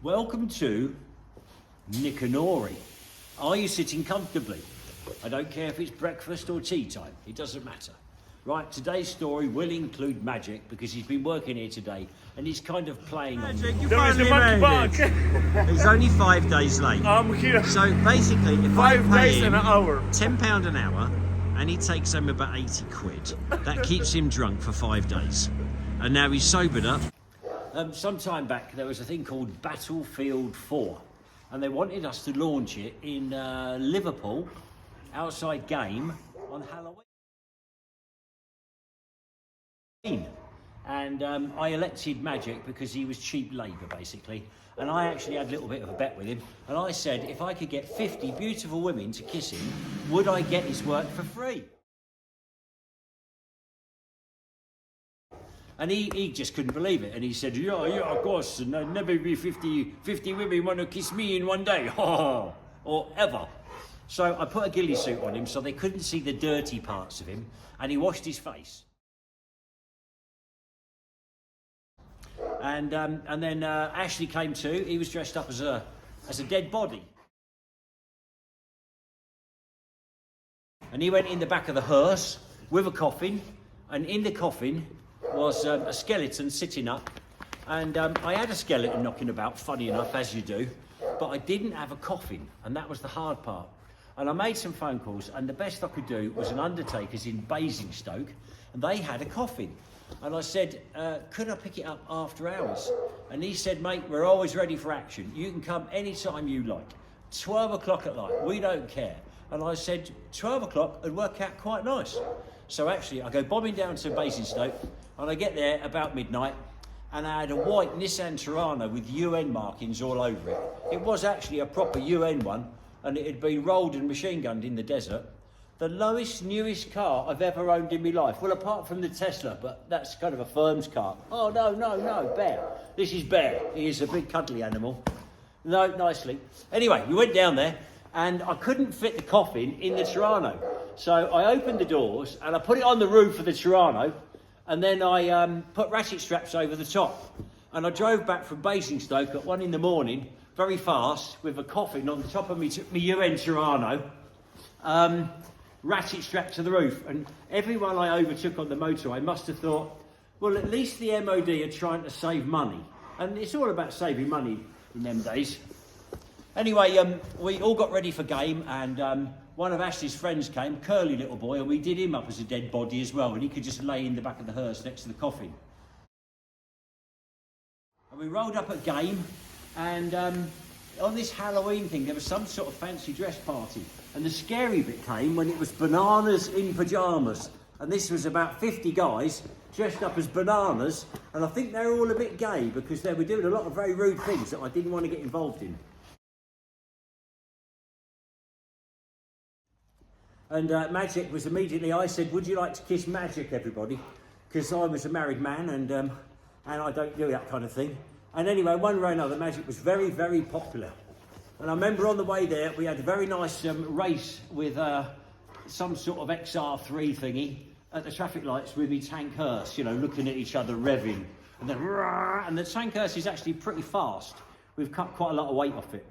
Welcome to Nickanory. Are you sitting comfortably? I don't care if it's breakfast or tea time, it doesn't matter. Right, today's story will include Magic because he's been working here today and he's kind of playing on... Magic, you There is a finally monkey made bug. it. He's only 5 days late. I'm here. So basically, if 5 I pay days him and an hour. £10 an hour and he takes home about 80 quid, that keeps him drunk for 5 days. And now he's sobered up. Some time back there was a thing called Battlefield 4 and they wanted us to launch it in Liverpool, outside game on Halloween. And I elected Magic because he was cheap labour basically, and I actually had a little bit of a bet with him, and I said if I could get 50 beautiful women to kiss him, would I get his work for free? And he just couldn't believe it, and he said, yeah, of course, and there'll never be 50 women want to kiss me in one day, or ever. So I put a ghillie suit on him so they couldn't see the dirty parts of him, and he washed his face. And then Ashley came too. He was dressed up as a dead body. And he went in the back of the hearse with a coffin, and in the coffin was a skeleton sitting up. And I had a skeleton knocking about, funny enough, as you do, but I didn't have a coffin, and that was the hard part. And I made some phone calls, and the best I could do was an undertaker's in Basingstoke, and they had a coffin. And I said, could I pick it up after hours? And he said, mate, we're always ready for action. You can come anytime you like. 12 o'clock at night, we don't care. And I said, 12 o'clock would work out quite nice. So actually, I go bombing down to Basingstoke, and I get there about midnight, and I had a white Nissan Terrano with UN markings all over it. It was actually a proper UN one, and it had been rolled and machine gunned in the desert. The lowest, newest car I've ever owned in my life. Well, apart from the Tesla, but that's kind of a firm's car. Oh, no, Bear. This is Bear. He is a big cuddly animal. No, nicely. Anyway, we went down there, and I couldn't fit the coffin in the Terrano. So I opened the doors, and I put it on the roof of the Terrano, and then I put ratchet straps over the top. And I drove back from Basingstoke at 1 in the morning, very fast, with a coffin on the top of me UN Terrano. Ratchet strapped to the roof, and everyone I overtook on the motorway must have thought, well, at least the MOD are trying to save money, and it's all about saving money in them days. Anyway, we all got ready for game, and one of Ashley's friends came, curly little boy, and we did him up as a dead body as well, and he could just lay in the back of the hearse next to the coffin. And we rolled up at game, and on this Halloween thing, there was some sort of fancy dress party. And the scary bit came when it was bananas in pyjamas. And this was about 50 guys dressed up as bananas. And I think they're all a bit gay because they were doing a lot of very rude things that I didn't want to get involved in. And Magic was immediately, I said, would you like to kiss Magic, everybody? Because I was a married man and I don't do that kind of thing. And anyway, one way or another, Magic was very, very popular. And I remember on the way there, we had a very nice race with some sort of XR3 thingy at the traffic lights with me tank hearse, you know, looking at each other, revving. And then, and the tank hearse is actually pretty fast. We've cut quite a lot of weight off it.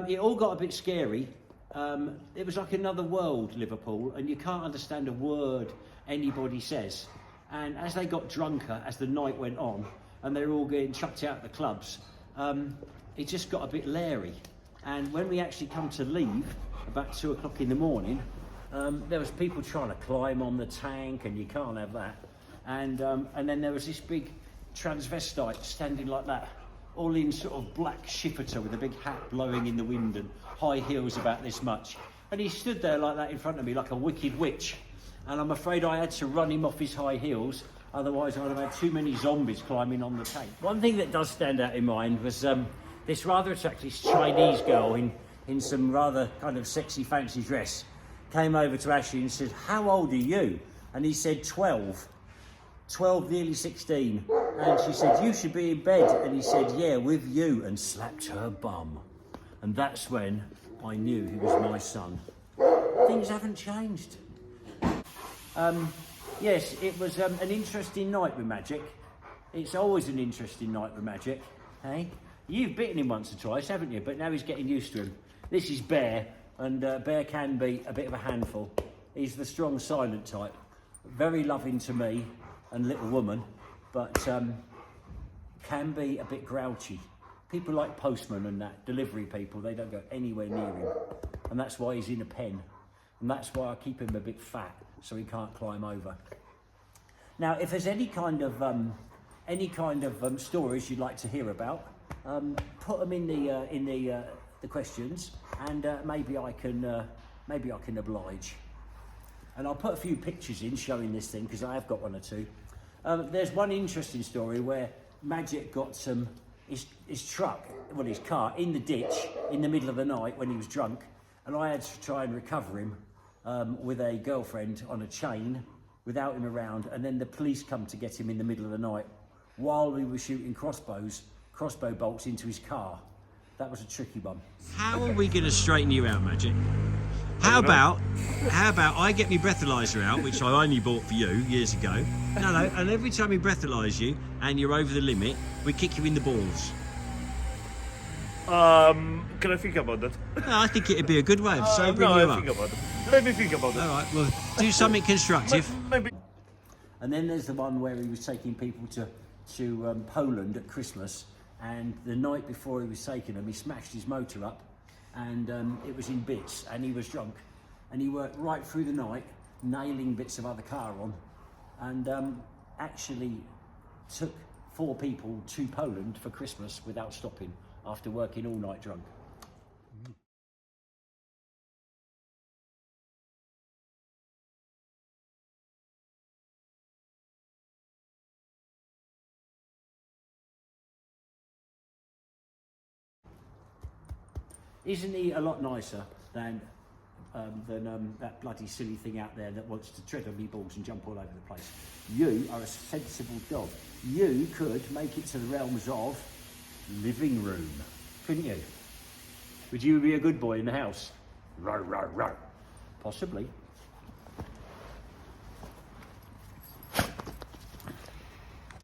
It all got a bit scary. It was like another world, Liverpool, and you can't understand a word anybody says. And as they got drunker, as the night went on, and they were all getting chucked out of the clubs, it just got a bit leery. And when we actually come to leave, about 2 o'clock in the morning, there was people trying to climb on the tank, and you can't have that. And then there was this big transvestite standing like that, all in sort of black shifter with a big hat blowing in the wind and high heels about this much. And he stood there like that in front of me, like a wicked witch. And I'm afraid I had to run him off his high heels, otherwise I'd have had too many zombies climbing on the tank. One thing that does stand out in mind was this rather attractive Chinese girl in some rather kind of sexy fancy dress came over to Ashley and said, how old are you? And he said 12, nearly 16. And she said, you should be in bed. And he said, yeah, with you, and slapped her bum. And that's when I knew he was my son. Things haven't changed. Yes, it was an interesting night with Magic. It's always an interesting night with Magic, hey? You've bitten him once or twice, haven't you? But now he's getting used to him. This is Bear, and Bear can be a bit of a handful. He's the strong, silent type. Very loving to me and little woman, but can be a bit grouchy. People like postmen and that, delivery people, they don't go anywhere near him. And that's why he's in a pen. And that's why I keep him a bit fat, so he can't climb over. Now, if there's any kind of stories you'd like to hear about, put them in the questions, and maybe I can oblige. And I'll put a few pictures in showing this thing, because I have got one or two. There's one interesting story where Magic got his truck, well, his car, in the ditch in the middle of the night when he was drunk, and I had to try and recover him with a girlfriend on a chain without him around, and then the police come to get him in the middle of the night while we were shooting crossbow bolts into his car. That was a tricky one. How are we going to straighten you out, Magic? How about I get my breathalyzer out, which I only bought for you years ago. No, and every time we breathalyze you and you're over the limit, we kick you in the balls. Can I think about that? No, I think it'd be a good way of sobering you up. Think about it. Let me think about it. All right, well, do something constructive. Maybe. And then there's the one where he was taking people to Poland at Christmas, and the night before he was taking them, he smashed his motor up, and it was in bits, and he was drunk, and he worked right through the night, nailing bits of other car on, and actually took 4 people to Poland for Christmas without stopping, after working all night drunk. Isn't he a lot nicer than that bloody silly thing out there that wants to tread on me balls and jump all over the place? You are a sensible dog. You could make it to the realms of living room, couldn't you? Would you be a good boy in the house? Row, row, row. Possibly.